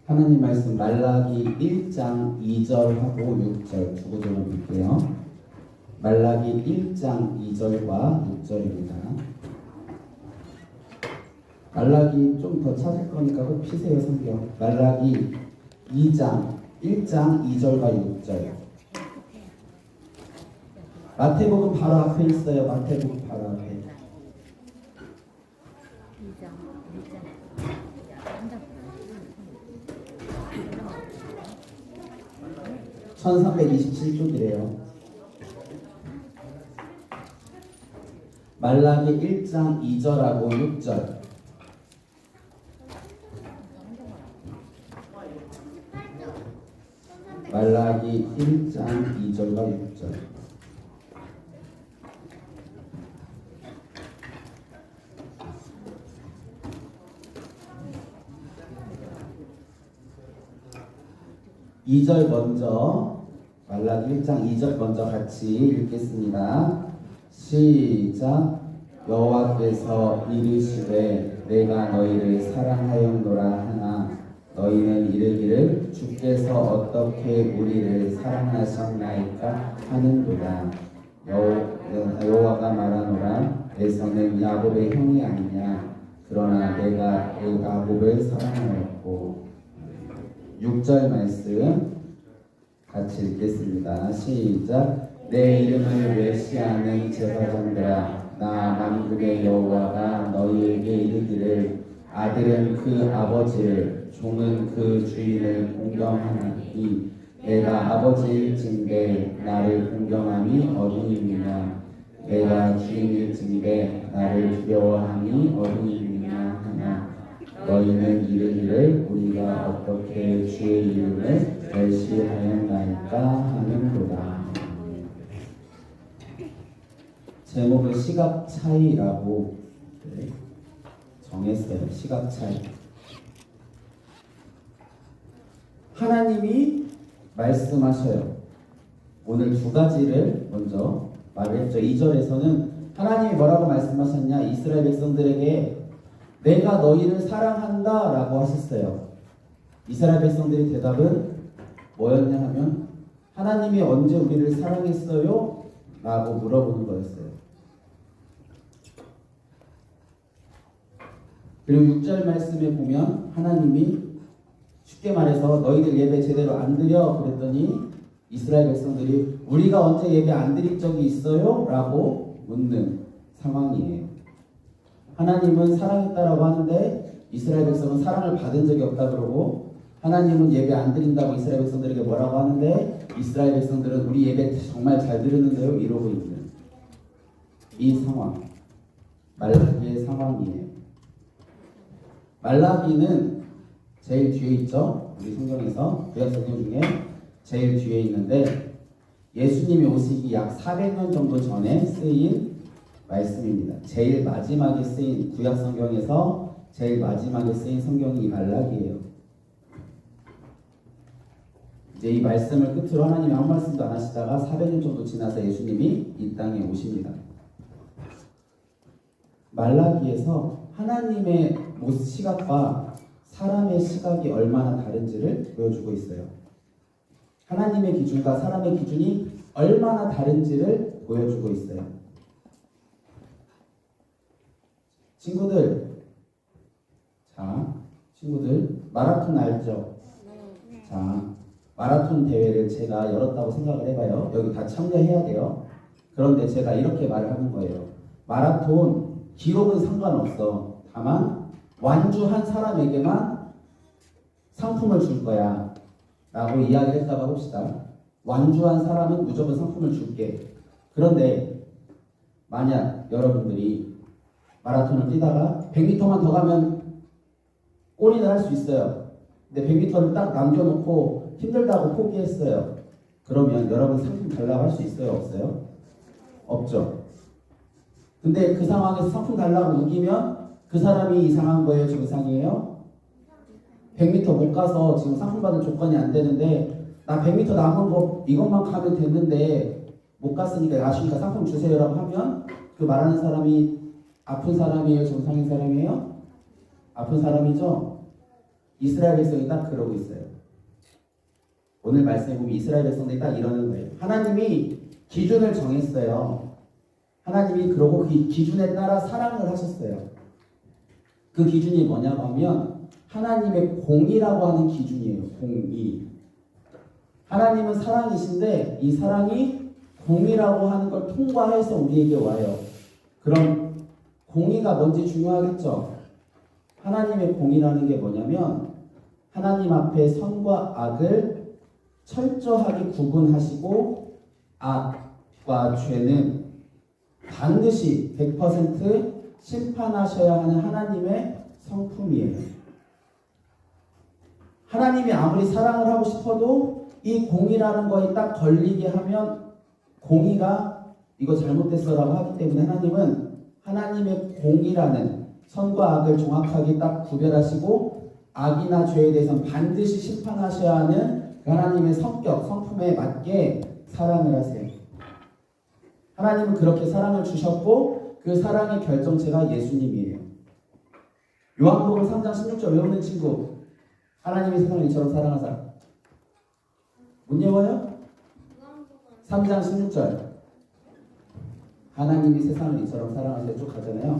하나님 말씀 말라기 1장 2절하고 6절 두 구절을 볼게요. 말라기 1장 2절과 6절입니다. 말라기 좀 더 찾을 거니까 꼭 피세요 성경. 말라기 2장 1장 2절과 6절. 마태복음 바로 앞에 있어요. 마태복음 바로 앞에. 1327쪽이래요. 말라기 1장 2절하고 6절. 말라기 1장 2절과 6절. 이 절 먼저, 말라기 1장 2절 먼저 같이 읽겠습니다. 시작. 여호와께서 이르시되 내가 너희를 사랑하였노라 하나 너희는 이르기를 주께서 어떻게 우리를 사랑하셨나이까 하는도다. 여호와가 말하노라 에서는 야곱의 형이 아니냐 그러나 내가 야곱을 사랑하였고. 6절 말씀 같이 읽겠습니다. 시작. 내 이름을 외시하는 제사장들아 나 만군의 여호와가 너희에게 이르기를 아들은 그 아버지를 종은 그 주인을 공경하나니 내가 아버지일진대 나를 공경함이 어디이냐 내가 주인일진대 나를 두려워함이 어디이냐 하나 너희는 이르기를 우리가 어떻게 주의 이름을 멸시하였나이까 하는도다. 제목을 시각 차이라고 정했어요. 시각 차이. 하나님이 말씀하셔요. 오늘 두 가지를 먼저 말했죠. 2절에서는 하나님이 뭐라고 말씀하셨냐? 이스라엘 백성들에게 내가 너희를 사랑한다 라고 하셨어요. 이스라엘 백성들의 대답은 뭐였냐 하면 하나님이 언제 우리를 사랑했어요? 라고 물어보는 거였어요. 그리고 6절 말씀에 보면 하나님이 쉽게 말해서 너희들 예배 제대로 안 드려 그랬더니 이스라엘 백성들이 우리가 언제 예배 안 드린 적이 있어요? 라고 묻는 상황이에요. 하나님은 사랑했다라고 하는데 이스라엘 백성은 사랑을 받은 적이 없다 그러고 하나님은 예배 안 드린다고 이스라엘 백성들에게 뭐라고 하는데 이스라엘 백성들은 우리 예배 정말 잘 드렸는데요 이러고 있는 이 상황, 말라기의 상황이에요. 말라기는 제일 뒤에 있죠. 우리 성경에서 구약 성경 중에 제일 뒤에 있는데 예수님이 오시기 약 400년 정도 전에 쓰인 말씀입니다. 제일 마지막에 쓰인 구약 성경에서 제일 마지막에 쓰인 성경이 이 말라기예요. 이제 이 말씀을 끝으로 하나님이 아무 말씀도 안 하시다가 400년 정도 지나서 예수님이 이 땅에 오십니다. 말라기에서 하나님의 시각과 사람의 시각이 얼마나 다른지를 보여주고 있어요. 하나님의 기준과 사람의 기준이 얼마나 다른지를 보여주고 있어요. 친구들 마라톤 알죠? 자, 마라톤 대회를 제가 열었다고 생각을 해봐요. 여기 다 참여해야 돼요. 그런데 제가 이렇게 말을 하는 거예요. 마라톤 기록은 상관없어. 다만 완주한 사람에게만 상품을 줄 거야 라고 이야기를 했다고 합시다. 완주한 사람은 무조건 상품을 줄게. 그런데 만약 여러분들이 마라톤을 뛰다가 100m만 더 가면 골인을 할 수 있어요. 근데 100m를 딱 남겨놓고 힘들다고 포기했어요. 그러면 여러분 상품 달라고 할 수 있어요? 없어요? 없죠. 근데 그 상황에서 상품 달라고 우기면 그 사람이 이상한 거예요? 정상이에요? 100m 못 가서 지금 상품 받을 조건이 안 되는데 나 100m 남은 거 이것만 가면 됐는데 못 갔으니까 아쉬우니까 상품 주세요라고 하면 그 말하는 사람이 아픈 사람이에요? 정상인 사람이에요? 아픈 사람이죠? 이스라엘 백성이 딱 그러고 있어요. 오늘 말씀에 보면 이스라엘 백성들이 딱 이러는 거예요. 하나님이 기준을 정했어요. 하나님이 그러고 그 기준에 따라 사랑을 하셨어요. 그 기준이 뭐냐고 하면 하나님의 공의라고 하는 기준이에요. 공의. 하나님은 사랑이신데 이 사랑이 공의라고 하는 걸 통과해서 우리에게 와요. 그럼 공의가 뭔지 중요하겠죠? 하나님의 공의라는 게 뭐냐면 하나님 앞에 선과 악을 철저하게 구분하시고 악과 죄는 반드시 100% 심판하셔야 하는 하나님의 성품이에요. 하나님이 아무리 사랑을 하고 싶어도 이 공의라는 거에 딱 걸리게 하면 공의가 이거 잘못됐어라고 하기 때문에 하나님은 하나님의 공의라는 선과 악을 정확하게 딱 구별하시고 악이나 죄에 대해서는 반드시 심판하셔야 하는 하나님의 성격, 성품에 맞게 사랑을 하세요. 하나님은 그렇게 사랑을 주셨고 그 사랑의 결정체가 예수님이에요. 요한복음 3장 16절 외우는 친구, 하나님이 세상을 이처럼 사랑하사. 못 외워요? 3장 16절. 하나님이 세상을 이처럼 사랑하사 쭉 가잖아요.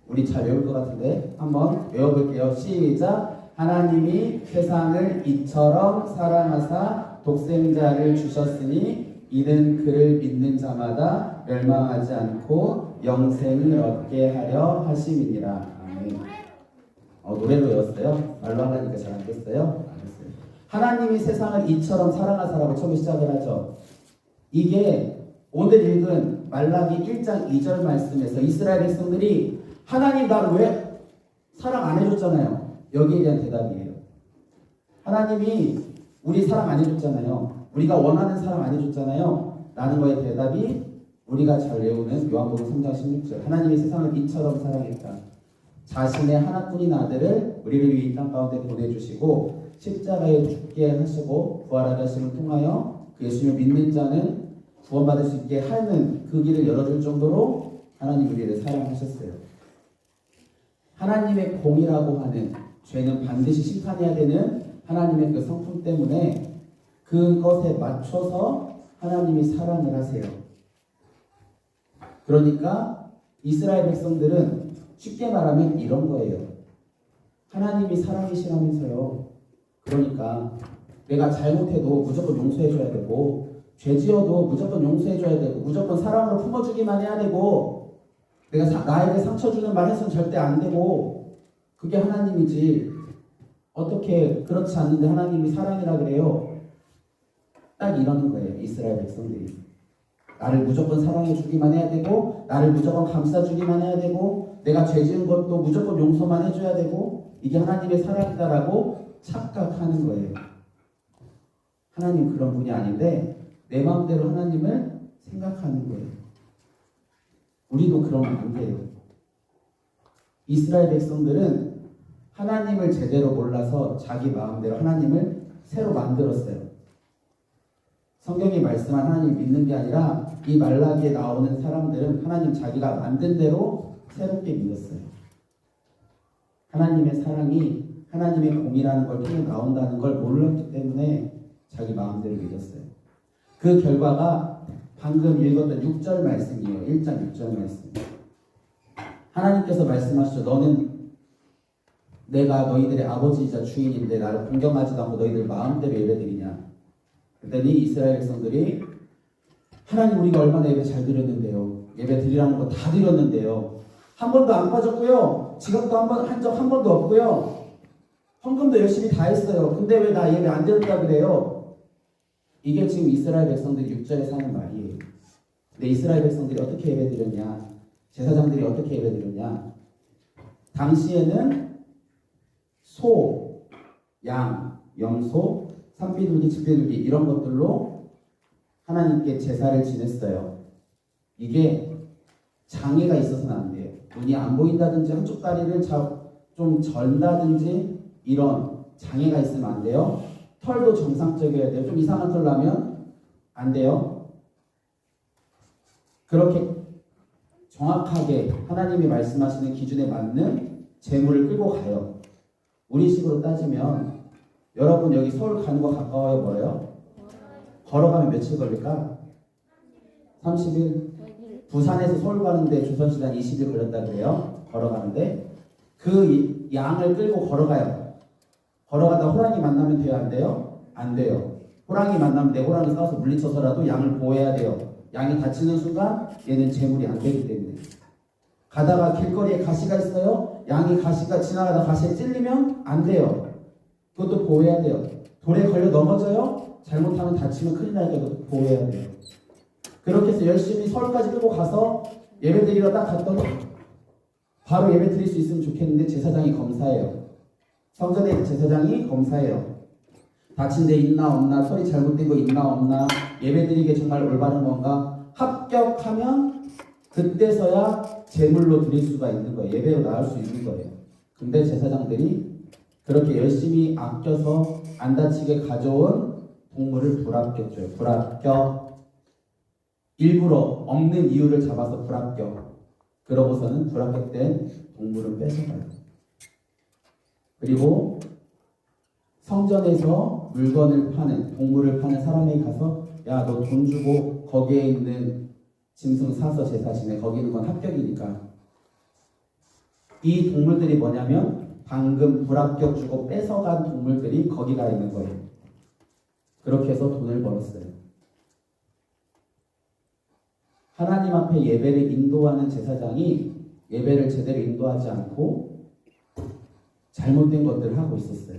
우리 잘 외울 것 같은데 한번 외워볼게요. 시작. 하나님이 세상을 이처럼 사랑하사 독생자를 주셨으니 이는 그를 믿는 자마다 멸망하지 않고 영생을 얻게 하려 하심이니라. 아멘. 노래로 외웠어요? 말로 하려니까 잘 안 됐어요? 알겠어요. 하나님이 세상을 이처럼 사랑하사라고 처음에 시작을 하죠. 이게 오늘 읽은 말라기 1장 2절 말씀에서 이스라엘 백성들이 하나님 나를 왜 사랑 안 해줬잖아요. 여기에 대한 대답이에요. 하나님이 우리 사랑 안 해줬잖아요. 우리가 원하는 사랑 안 해줬잖아요. 라는 거에 대답이 우리가 잘 외우는 요한복음 3장 16절. 하나님이 세상을 이처럼 사랑했다. 자신의 하나뿐인 아들을 우리를 위해 이 땅 가운데 보내주시고 십자가에 죽게 하시고 부활하게 하심을 통하여 그 예수님을 믿는 자는 구원받을 수 있게 하는 그 길을 열어줄 정도로 하나님 우리를 사랑하셨어요. 하나님의 공이라고 하는 죄는 반드시 심판해야 되는 하나님의 그 성품 때문에 그것에 맞춰서 하나님이 사랑을 하세요. 그러니까 이스라엘 백성들은 쉽게 말하면 이런 거예요. 하나님이 사랑이시라면서요. 그러니까 내가 잘못해도 무조건 용서해줘야 되고 죄 지어도 무조건 용서해줘야 되고 무조건 사랑으로 품어주기만 해야 되고 내가 나에게 상처 주는 말 해서는 절대 안 되고 그게 하나님이지. 어떻게 그렇지 않는데 하나님이 사랑이라 그래요? 딱 이러는 거예요. 이스라엘 백성들이. 나를 무조건 사랑해주기만 해야 되고 나를 무조건 감싸주기만 해야 되고 내가 죄 지은 것도 무조건 용서만 해줘야 되고 이게 하나님의 사랑이다라고 착각하는 거예요. 하나님 그런 분이 아닌데 내 마음대로 하나님을 생각하는 거예요. 우리도 그러면 안 돼요. 이스라엘 백성들은 하나님을 제대로 몰라서 자기 마음대로 하나님을 새로 만들었어요. 성경이 말씀한 하나님 믿는 게 아니라 이 말라기에 나오는 사람들은 하나님 자기가 만든 대로 새롭게 믿었어요. 하나님의 사랑이 하나님의 공이라는 걸 통해 나온다는 걸 몰랐기 때문에 자기 마음대로 믿었어요. 그 결과가 방금 읽었던 6절 말씀이에요. 1장 6절 말씀. 하나님께서 말씀하시죠. 너는 내가 너희들의 아버지이자 주인인데 나를 공경하지도 않고 너희들 마음대로 예배드리냐. 그랬더니 이스라엘 백성들이 하나님 우리가 얼마나 예배 잘 드렸는데요. 예배 드리라는 거 다 드렸는데요. 한 번도 안 빠졌고요. 지갑도 한 적 한 번도 없고요. 헌금도 열심히 다 했어요. 근데 왜 나 예배 안 드렸다 그래요? 이게 지금 이스라엘 백성들이 6절에 사는 말이에요. 근데 이스라엘 백성들이 어떻게 예배 드렸냐? 제사장들이 어떻게 예배 드렸냐? 당시에는 소, 양, 염소, 산비둘기, 집비둘기 이런 것들로 하나님께 제사를 지냈어요. 이게 장애가 있어서는 안 돼요. 눈이 안 보인다든지 한쪽 다리를 좀 절다든지 이런 장애가 있으면 안 돼요. 털도 정상적이어야 돼요. 좀 이상한 털 나면 안 돼요. 그렇게 정확하게 하나님이 말씀하시는 기준에 맞는 제물을 끌고 가요. 우리 식으로 따지면 여러분 여기 서울 가는 거 가까워요, 멀어요? 걸어가면 며칠 걸릴까? 30일? 부산에서 서울 가는데 조선시대 한 20일 걸렸다 그래요. 걸어가는데 그 양을 끌고 걸어가요. 걸어가다 호랑이 만나면 돼요, 안 돼요? 안 돼요. 호랑이 만나면 내 호랑이 싸워서 물리쳐서라도 양을 보호해야 돼요. 양이 다치는 순간 얘는 재물이 안 되기 때문에. 가다가 길거리에 가시가 있어요. 양이 가시가 지나가다 가시에 찔리면 안 돼요. 그것도 보호해야 돼요. 돌에 걸려 넘어져요. 잘못하면 다치면 큰일 나니까 그것도 보호해야 돼요. 그렇게 해서 열심히 서울까지 끌고 가서 예배 드리러 딱 갔더니 바로 예배 드릴 수 있으면 좋겠는데 제사장이 검사예요. 성전에 있는 제사장이 검사예요. 다친 데 있나 없나, 소리 잘못된 거 있나 없나, 예배 드리기에 정말 올바른 건가, 합격하면 그때서야 제물로 드릴 수가 있는 거예요. 예배로 나올 수 있는 거예요. 근데 제사장들이 그렇게 열심히 아껴서 안 다치게 가져온 동물을 불합격줘요. 불합격. 일부러 없는 이유를 잡아서 불합격. 그러고서는 불합격된 동물은 뺏어가요. 그리고 성전에서 물건을 파는, 동물을 파는 사람에게 가서 야, 너 돈 주고 거기에 있는 짐승 사서 제사 지내. 거기 있는 건 합격이니까. 이 동물들이 뭐냐면 방금 불합격 주고 뺏어간 동물들이 거기 가 있는 거예요. 그렇게 해서 돈을 벌었어요. 하나님 앞에 예배를 인도하는 제사장이 예배를 제대로 인도하지 않고 잘못된 것들을 하고 있었어요.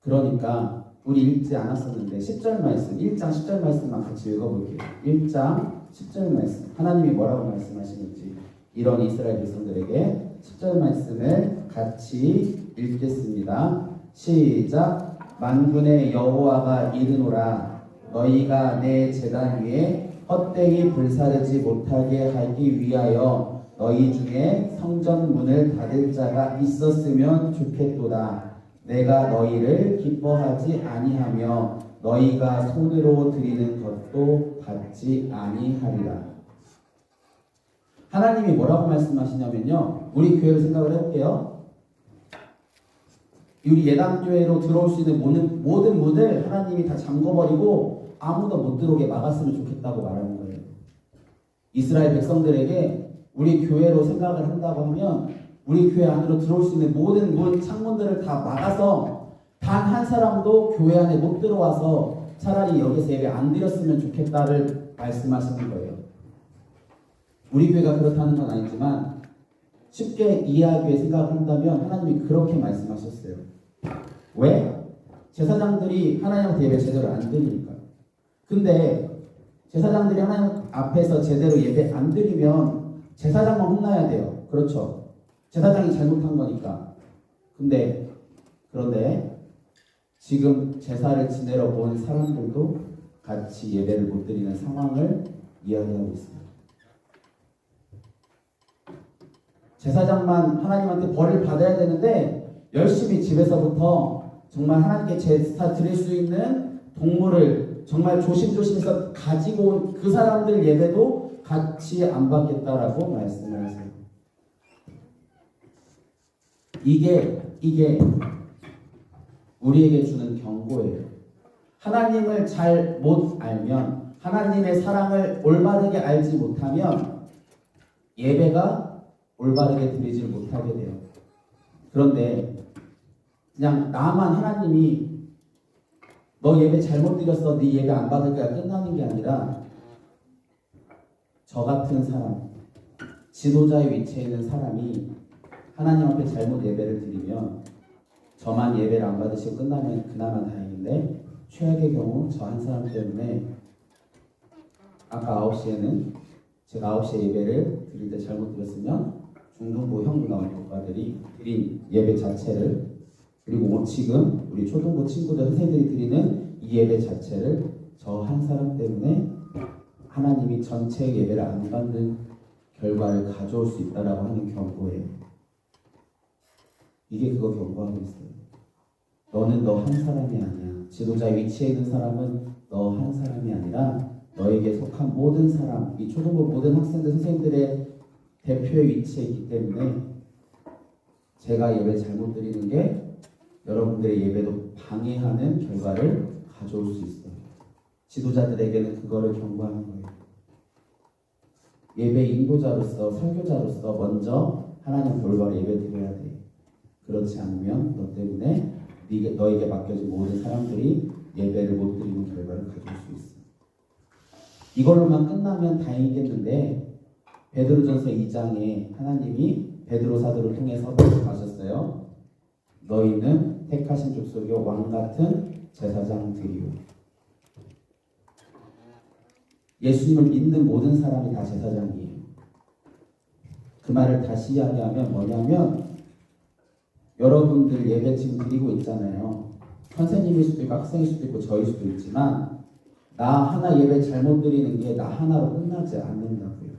그러니까 우리 읽지 않았었는데 10절 말씀, 1장 10절 말씀만 같이 읽어볼게요. 1장 10절 말씀, 하나님이 뭐라고 말씀하시는지 이런 이스라엘 백성들에게 10절 말씀을 같이 읽겠습니다. 시작. 만군의 여호와가 이르노라. 너희가 내 제단 위에 헛되이 불사르지 못하게 하기 위하여 너희 중에 성전 문을 닫을 자가 있었으면 좋겠도다. 내가 너희를 기뻐하지 아니하며 너희가 손으로 드리는 것도 받지 아니하리라. 하나님이 뭐라고 말씀하시냐면요, 우리 교회를 생각을 해볼게요. 우리 예당교회로 들어올 수 있는 모든 문을 하나님이 다 잠궈버리고 아무도 못 들어오게 막았으면 좋겠다고 말하는 거예요. 이스라엘 백성들에게 우리 교회로 생각을 한다고 하면 우리 교회 안으로 들어올 수 있는 모든 문, 창문들을 다 막아서 단 한 사람도 교회 안에 못 들어와서 차라리 여기서 예배 안 드렸으면 좋겠다를 말씀하시는 거예요. 우리 교회가 그렇다는 건 아니지만 쉽게 이해하기 위해 생각을 한다면 하나님이 그렇게 말씀하셨어요. 왜? 제사장들이 하나님한테 예배 제대로 안 드리니까. 근데 제사장들이 하나님 앞에서 제대로 예배 안 드리면 제사장만 혼나야 돼요. 그렇죠? 제사장이 잘못한 거니까. 그런데 지금 제사를 지내러 온 사람들도 같이 예배를 못 드리는 상황을 이야기하고 있습니다. 제사장만 하나님한테 벌을 받아야 되는데 열심히 집에서부터 정말 하나님께 제사 드릴 수 있는 동물을 정말 조심조심해서 가지고 온 그 사람들 예배도 같이 안 받겠다라고 말씀을 하세요. 이게 우리에게 주는 경고예요. 하나님을 잘 못 알면, 하나님의 사랑을 올바르게 알지 못하면 예배가 올바르게 드리질 못하게 돼요. 그런데 그냥 나만 하나님이 너 예배 잘못 드렸어, 네 예배 안 받을 거야 끝나는 게 아니라 저 같은 사람, 지도자의 위치에 있는 사람이 하나님 앞에 잘못 예배를 드리면 저만 예배를 안 받으시고 끝나면 그나마 다행인데 최악의 경우 저 한 사람 때문에 아까 9시에는 제가 9시에 예배를 드릴 때 잘못 드렸으면 중등부 형 누나 오빠들이 드린 예배 자체를, 그리고 지금 우리 초등부 친구들 선생님들이 드리는 이 예배 자체를 저 한 사람 때문에 하나님이 전체 예배를 안 받는 결과를 가져올 수 있다라고 하는 경고예요. 이게 그거 경고하고 있어요. 너는 너 한 사람이 아니야. 지도자의 위치에 있는 사람은 너 한 사람이 아니라 너에게 속한 모든 사람, 이 초등부 모든 학생들, 선생님들의 대표의 위치에 있기 때문에 제가 예배 잘못 드리는 게 여러분들의 예배도 방해하는 결과를 가져올 수 있어요. 지도자들에게는 그거를 경고하는 거예요. 예배 인도자로서 설교자로서 먼저 하나님 올바로 예배 드려야 돼. 그렇지 않으면 너 때문에 너에게 맡겨진 모든 사람들이 예배를 못 드리는 결과를 가져올 수 있어. 이걸로만 끝나면 다행이겠는데 베드로전서 2장에 하나님이 베드로 사도를 통해서 말씀하셨어요. 너희는 택하신 족속이요 왕같은 제사장들이요. 예수님을 믿는 모든 사람이 다 제사장이에요. 그 말을 다시 이야기하면 뭐냐면 여러분들 예배 지금 드리고 있잖아요. 선생님일 수도 있고 학생일 수도 있고 저일 수도 있지만 나 하나 예배 잘못 드리는 게 나 하나로 끝나지 않는다고요.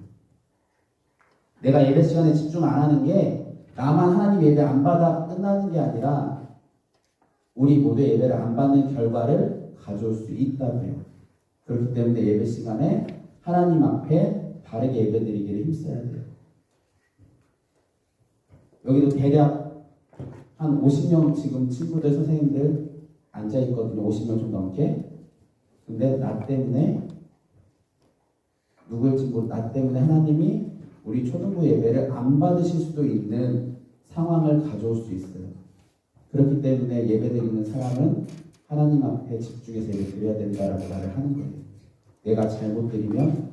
내가 예배 시간에 집중 안 하는 게 나만 하나님 예배 안 받아 끝나는 게 아니라 우리 모두 예배를 안 받는 결과를 가져올 수 있다고요. 그렇기 때문에 예배 시간에 하나님 앞에 바르게 예배 드리기를 힘써야 돼요. 여기도 대략 한 50명 지금 친구들 선생님들 앉아있거든요. 50명 좀 넘게. 근데 나 때문에 누구일지 모르 나 때문에 하나님이 우리 초등부 예배를 안 받으실 수도 있는 상황을 가져올 수 있어요. 그렇기 때문에 예배 드리는 사람은 하나님 앞에 집중해서 예배 드려야 된다라고 말을 하는 거예요. 내가 잘못 드리면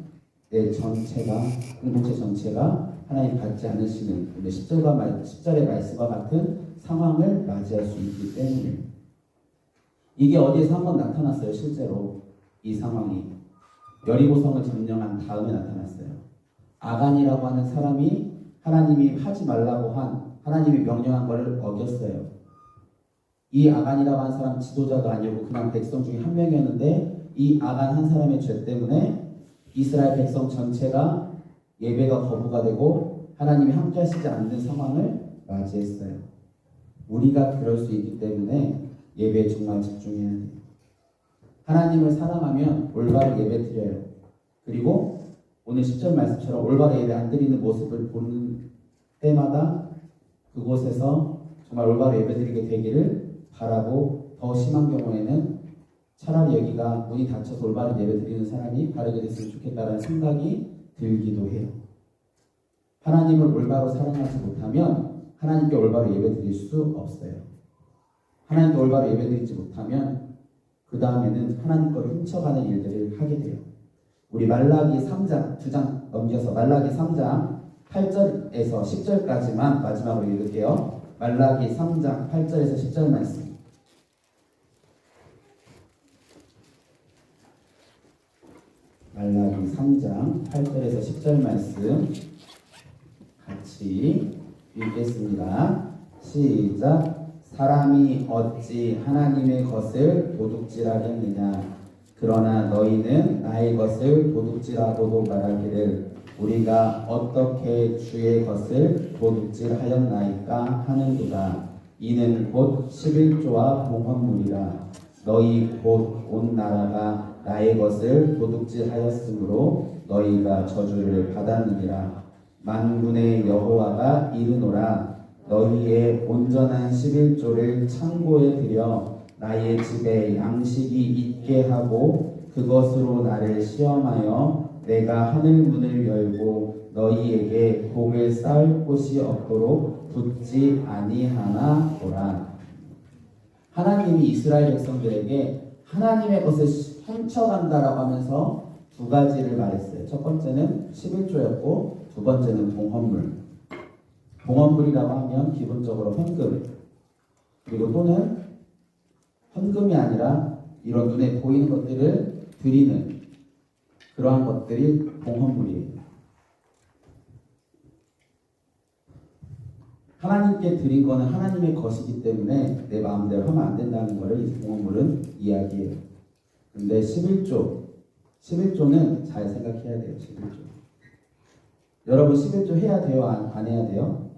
내 전체가 공동체 전체가 하나님 받지 않으시는 10절의 말씀과 같은 상황을 맞이할 수 있기 때문에 이게 어디에서 한번 나타났어요. 실제로 이 상황이 여리고성을 점령한 다음에 나타났어요. 아간이라고 하는 사람이 하나님이 하지 말라고 한 하나님이 명령한 것을 어겼어요. 이 아간이라고 하는 사람 지도자도 아니고 그냥 백성 중에 한 명이었는데 이 아간 한 사람의 죄 때문에 이스라엘 백성 전체가 예배가 거부가 되고 하나님이 함께 하시지 않는 상황을 맞이했어요. 우리가 그럴 수 있기 때문에 예배에 정말 집중해야 돼요. 하나님을 사랑하면 올바로 예배 드려요. 그리고 오늘 10절 말씀처럼 올바로 예배 안 드리는 모습을 보는 때마다 그곳에서 정말 올바로 예배 드리게 되기를 바라고 더 심한 경우에는 차라리 여기가 문이 닫혀서 올바른 예배 드리는 사람이 바르게 됐으면 좋겠다는 생각이 들기도 해요. 하나님을 올바로 사랑하지 못하면 하나님께 올바로 예배 드릴 수 없어요. 하나님께 올바로 예배 드리지 못하면 그 다음에는 하나님 걸 훔쳐가는 일들을 하게 돼요. 우리 말라기 3장 2장 넘겨서 말라기 3장 8절에서 10절까지만 마지막으로 읽을게요. 말라기 3장 8절에서 10절 말씀. 말라기 3장 8절에서 10절 말씀 같이 읽겠습니다. 시작. 사람이 어찌 하나님의 것을 도둑질하겠느냐. 그러나 너희는 나의 것을 도둑질하고도 말하기를 우리가 어떻게 주의 것을 도둑질하였나이까 하는도다. 이는 곧 11조와 봉헌물이라. 너희 곧 온 나라가 나의 것을 도둑질하였으므로 너희가 저주를 받았느니라. 만군의 여호와가 이르노라. 너희의 온전한 11조를 창고에 들여 나의 집에 양식이 있게 하고 그것으로 나를 시험하여 내가 하늘 문을 열고 너희에게 복을 쌓을 곳이 없도록 붙지 아니하나 보라. 하나님이 이스라엘 백성들에게 하나님의 것을 훔쳐간다라고 하면서 두 가지를 말했어요. 첫 번째는 11조였고 두 번째는 봉헌물. 봉헌물이라고 하면 기본적으로 헌금, 그리고 또는 헌금이 아니라 이런 눈에 보이는 것들을 드리는 그러한 것들이 봉헌물이에요. 하나님께 드린 거는 하나님의 것이기 때문에 내 마음대로 하면 안 된다는 것을 이 봉헌물은 이야기해요. 근데 11조는 잘 생각해야 돼요. 11조. 여러분 11조 해야 돼요? 안 해야 돼요?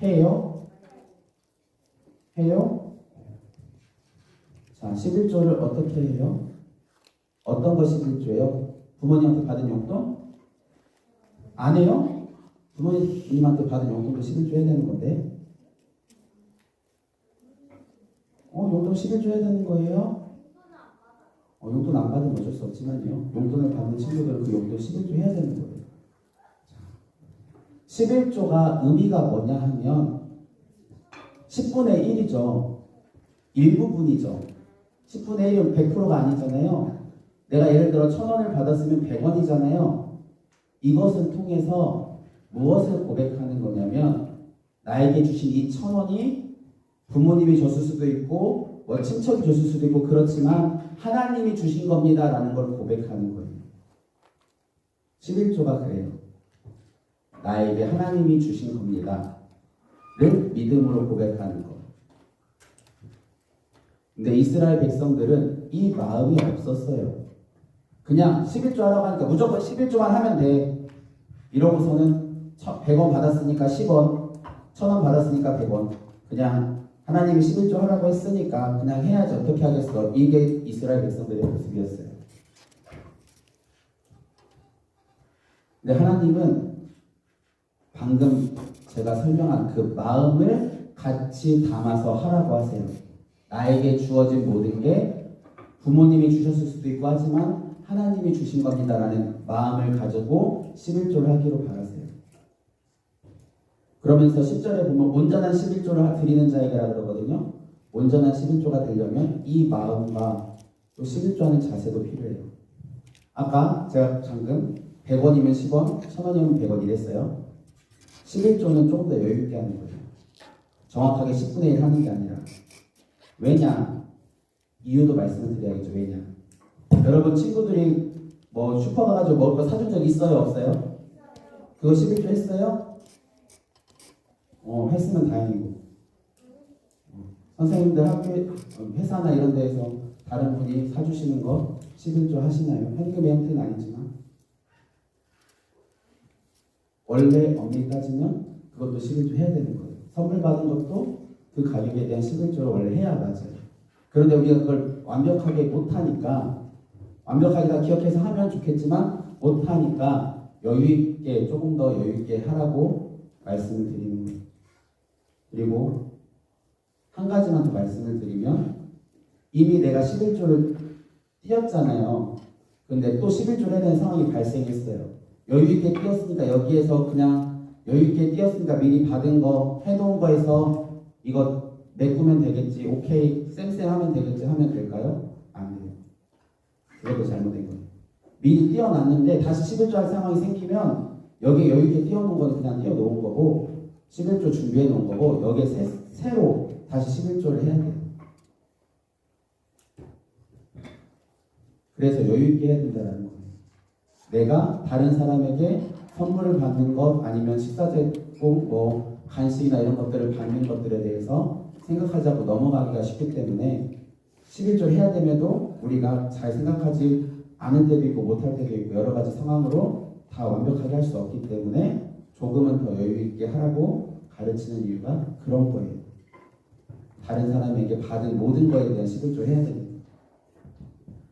해요? 해요? 자, 11조를 어떻게 해요? 어떤 것이 11조예요? 부모님한테 받은 용돈? 안 해요? 부모님한테 받은 용돈도 11조 해야 되는 건데 용돈 11조 해야 되는 거예요? 용돈 안 받으면 어쩔 수 없지만요. 용돈을 받는 친구들은 그 용돈 11조 해야 되는 거예요. 11조가 의미가 뭐냐 하면 10분의 1이죠. 일부분이죠. 10분의 1은 100%가 아니잖아요. 내가 예를 들어 1,000원을 받았으면 100원이잖아요. 이것을 통해서 무엇을 고백하는 거냐면 나에게 주신 이 1,000원이 부모님이 줬을 수도 있고 친척이 줬을 수도 있고 그렇지만 하나님이 주신 겁니다 라는 걸 고백하는 거예요. 11조가 그래요. 나에게 하나님이 주신 겁니다 를 믿음으로 고백하는 거. 근데 이스라엘 백성들은 이 마음이 없었어요. 그냥 11조 하라고 하니까 무조건 11조만 하면 돼. 이러고서는 100원 받았으니까 10원, 1,000원 받았으니까 100원. 그냥 하나님이 11조 하라고 했으니까 그냥 해야지 어떻게 하겠어. 이게 이스라엘 백성들의 모습이었어요. 근데 하나님은 방금 제가 설명한 그 마음을 같이 담아서 하라고 하세요. 나에게 주어진 모든 게 부모님이 주셨을 수도 있고 하지만 하나님이 주신 겁니다라는 마음을 가지고 11조를 하기로 바라세요. 그러면서 10절에 보면 온전한 11조를 드리는 자에게라 그러거든요. 온전한 11조가 되려면 이 마음과 또 11조 하는 자세도 필요해요. 아까 제가 방금 100원이면 10원, 1,000원이면 100원 이랬어요. 11조는 조금 더 여유 있게 하는 거예요. 정확하게 10분의 1 하는 게 아니라. 왜냐? 이유도 말씀을 드려야겠죠. 왜냐? 여러분 친구들이 뭐 슈퍼 가가지고 먹을 거 사준 적 있어요? 없어요? 그거 11조 했어요? 했으면 다행이고. 선생님들 학교, 회사나 이런 데에서 다른 분이 사주시는 거 11조 하시나요? 현금의 형태는 아니지만 원래 엄밀히 따지면 그것도 11조 해야 되는 거예요. 선물 받은 것도 그 가격에 대한 11조를 원래 해야 맞아요. 그런데 우리가 그걸 완벽하게 못하니까 완벽하게 다 기억해서 하면 좋겠지만 못하니까 여유있게 조금 더 여유있게 하라고 말씀을 드리는 거예요. 그리고 한 가지만 더 말씀을 드리면 이미 내가 11조를 띄었잖아요. 근데 또 11조를 해야 되는 상황이 발생했어요. 여유있게 띄었으니까 여기에서 그냥 여유있게 띄었으니까 미리 받은 거 해놓은 거에서 이거 메꾸면 되겠지, 오케이 쌤쌤 하면 되겠지 하면 될까요? 안 돼요. 그것도 잘못된 거예요. 미리 띄어놨는데 다시 11조 할 상황이 생기면 여기에 여유있게 띄워놓은 건 그냥 띄워놓은 거고 11조 준비해 놓은 거고 여기에 새로 다시 11조를 해야 돼요. 그래서 여유있게 해야 된다는 거예요. 내가 다른 사람에게 선물을 받는 것 아니면 식사제품 뭐 간식이나 이런 것들을 받는 것들에 대해서 생각하지 않고 넘어가기가 쉽기 때문에 11조 해야 됨에도 우리가 잘 생각하지 않을 때도 있고 못할 때도 있고 여러 가지 상황으로 다 완벽하게 할 수 없기 때문에 조금은 더 여유 있게 하라고 가르치는 이유가 그런 거예요. 다른 사람에게 받은 모든 것에 대한 11조 해야 됩니다.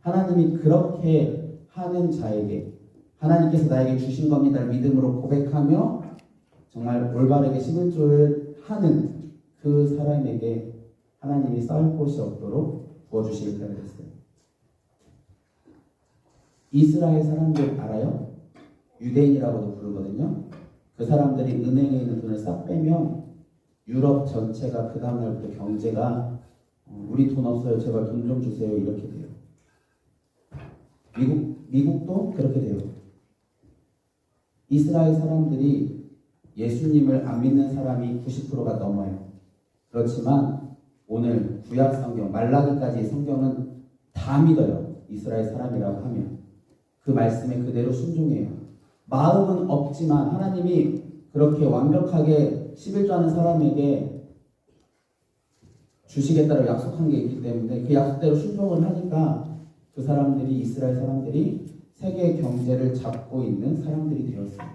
하나님이 그렇게 하는 자에게 하나님께서 나에게 주신 겁니다 믿음으로 고백하며 정말 올바르게 11조를 하는 그 사람에게 하나님이 쌓을 곳이 없도록 부어주시길 바라겠어요. 이스라엘 사람들 알아요? 유대인이라고도 부르거든요. 그 사람들이 은행에 있는 돈을 싹 빼면 유럽 전체가 그 다음날부터 경제가 우리 돈 없어요 제발 돈 좀 주세요 이렇게 돼요. 미국도 그렇게 돼요. 이스라엘 사람들이 예수님을 안 믿는 사람이 90%가 넘어요. 그렇지만 오늘 구약 성경 말라기까지 성경은 다 믿어요. 이스라엘 사람이라고 하면 그 말씀에 그대로 순종해요. 마음은 없지만 하나님이 그렇게 완벽하게 11조 하는 사람에게 주시겠다고 약속한 게 있기 때문에 그 약속대로 순종을 하니까 그 사람들이 이스라엘 사람들이 세계 경제를 잡고 있는 사람들이 되었어요.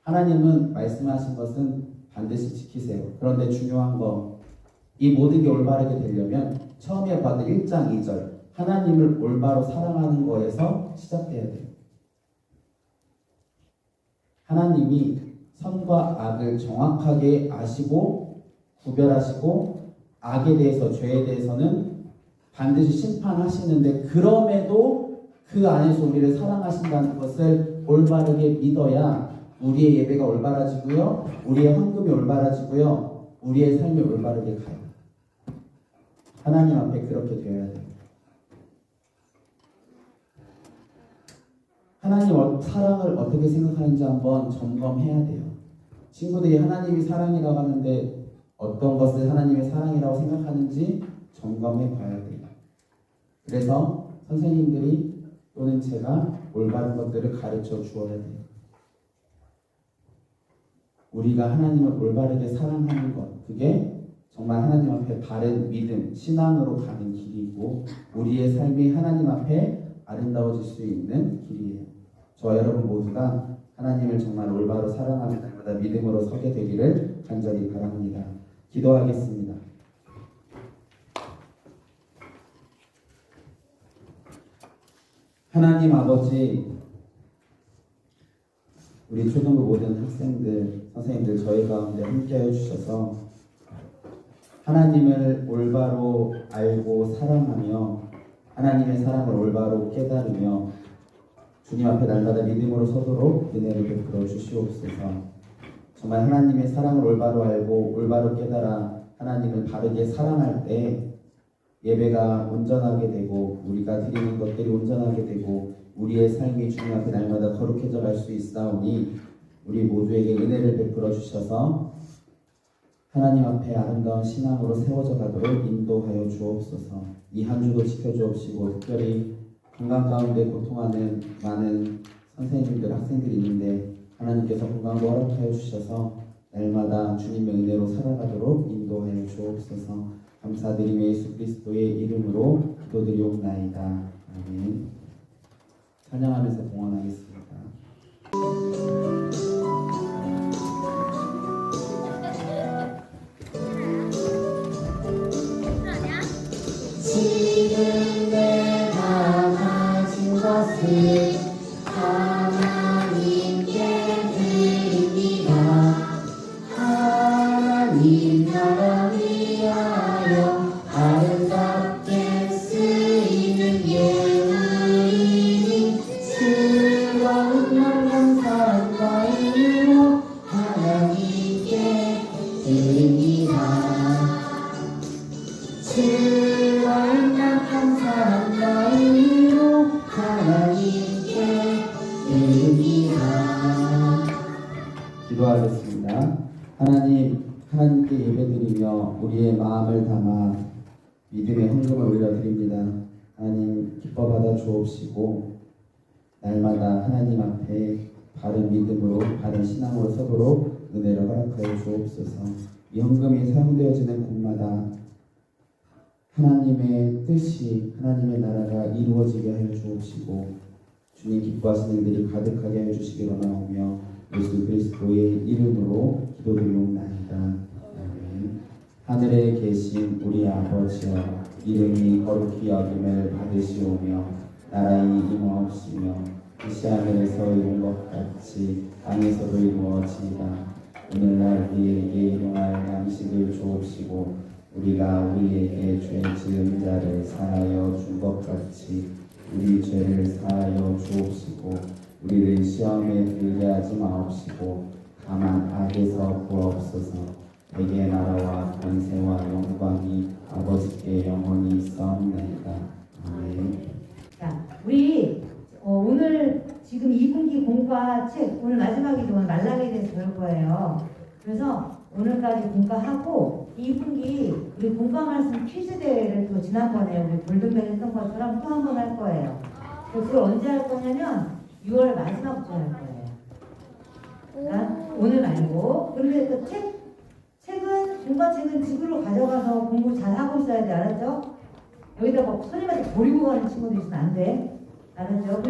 하나님은 말씀하신 것은 반드시 지키세요. 그런데 중요한 거 이 모든 게 올바르게 되려면 처음에 받은 1장 2절 하나님을 올바로 사랑하는 거에서 시작돼야 돼요. 하나님이 선과 악을 정확하게 아시고 구별하시고 악에 대해서 죄에 대해서는 반드시 심판하시는데 그럼에도 그 안에서 우리를 사랑하신다는 것을 올바르게 믿어야 우리의 예배가 올바라지고요. 우리의 헌금이 올바라지고요. 우리의 삶이 올바르게 가요. 하나님 앞에 그렇게 되어야 돼요. 하나님 사랑을 어떻게 생각하는지 한번 점검해야 돼요. 친구들이 하나님이 사랑이라고 하는데 어떤 것을 하나님의 사랑이라고 생각하는지 점검해 봐야 돼요. 그래서 선생님들이 또는 제가 올바른 것들을 가르쳐 주어야 돼요. 우리가 하나님을 올바르게 사랑하는 것, 그게 정말 하나님 앞에 바른 믿음, 신앙으로 가는 길이고 우리의 삶이 하나님 앞에 아름다워질 수 있는 길이에요. 저와 여러분 모두가 하나님을 정말 올바로 사랑하며 날마다 믿음으로 서게 되기를 간절히 바랍니다. 기도하겠습니다. 하나님 아버지, 우리 초등부 모든 학생들, 선생님들 저희 가운데 함께하여 주셔서 하나님을 올바로 알고 사랑하며 하나님의 사랑을 올바로 깨달으며 주님 앞에 날마다 믿음으로 서도록 은혜를 베풀어 주시옵소서. 정말 하나님의 사랑을 올바로 알고 올바로 깨달아 하나님을 바르게 사랑할 때 예배가 온전하게 되고 우리가 드리는 것들이 온전하게 되고 우리의 삶이 주님 앞에 날마다 거룩해져 갈 수 있사오니 우리 모두에게 은혜를 베풀어 주셔서 하나님 앞에 아름다운 신앙으로 세워져 가도록 인도하여 주옵소서. 이 한 주도 지켜주옵시고 특별히 건강 가운데 고통하는 많은 선생님들, 학생들이 있는데 하나님께서 건강도 허락하여 주셔서 날마다 주님의 은혜로 살아가도록 인도하여 주옵소서. 감사드리며 예수 그리스도의 이름으로 기도드리옵나이다. 아멘. 찬양하면서 봉헌하겠습니다. 지금 내가 가진 것을 하나님께 드립니다. 하나님 나라 위하여 아름답게 쓰이는 예물이니 즐거운 맘 감사한 마음으로 하나님께 드립니다. 즐거운 맘 감사한 마음으로 하나님께 드립니다. 기도하겠습니다. 하나님께 예배드리며 우리의 마음을 담아 믿음의 헌금을 올려드립니다. 하나님 기뻐 받아 주옵시고 날마다 하나님 앞에 바른 믿음으로 바른 신앙으로 서도록 은혜를 허락하여 주옵소서. 이 헌금이 사용되어지는 곳마다 하나님의 뜻이 하나님의 나라가 이루어지게 하여 주옵시고 주님 기뻐하시는 일들이 가득하게 하여 주시기 원하오며 예수 그리스도의 이름으로 기도드리옵나이다. 아멘. 하늘에 계신 우리 아버지여 이름이 거룩히 여김을 받으시오며 나라의 임하옵시며 뜻이 하늘에서 이룬 것 같이 땅에서도 이루어지이다. 오늘날 우리에게 일용할 양식을 주옵시고 우리가 우리에게 죄 지은 자를 사하여 준 것 같이 우리 죄를 사하여 주옵시고 우리를 시험에 들게 하지 마옵시고 다만 악에서 구하옵소서. 대개 나라와 권세와 영광이 아버지께 영원히 있사옵나이다. 아멘. 자, 우리 오늘 지금 2분기 공과 책 오늘 마지막이지만 말랑에 대해서 배울 거예요. 그래서 오늘까지 공과하고 2분기 우리 공과 말씀 퀴즈 대회를 또 지난번에 우리 골든벨 했던 것처럼 또 한 번 할 거예요. 그걸 언제 할 거냐면 6월 마지막 주에 할 거예요. 그러니까 오늘 말고. 그런데 또 공과책은 집으로 가져가서 공부 잘 하고 있어야 돼. 알았죠? 여기다 뭐 선생님한테 버리고 가는 친구도 있으면 안 돼. 알았죠?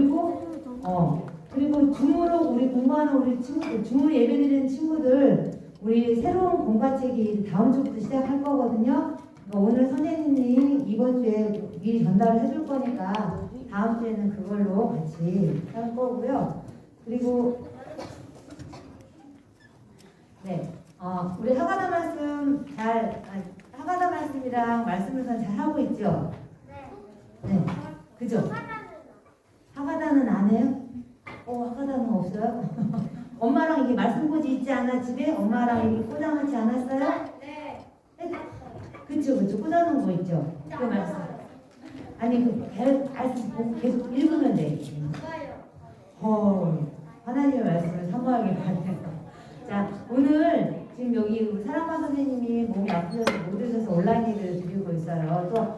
그리고 줌으로 우리 공부하는 우리 친구들, 줌으로 예배드리는 친구들, 우리 새로운 공과책이 다음 주부터 시작할 거거든요. 그러니까 오늘 선생님이 이번 주에 미리 전달을 해줄 거니까 다음 주에는 그걸로 같이 할 거고요. 그리고 우리 하가다 말씀 잘 하가다 말씀이랑 말씀을 잘 하고 있죠? 네. 그죠? 하가다는 안 해요? 하가다는 없어요? 엄마랑 이게 말씀꽂이 있지 않아 집에? 엄마랑 이게 꽂아놓지 않았어요? 네. 그쵸. 꽂아놓은 거 있죠? 그 말씀. 아니 말씀 보고 계속 읽으면 돼. 하나님의 말씀을 사모하길 바래요. 자, 오늘 지금 여기 우리 사랑방 선생님이 몸이 아프셔서 못 오셔서 온라인 예배를 드리고 있어요. 또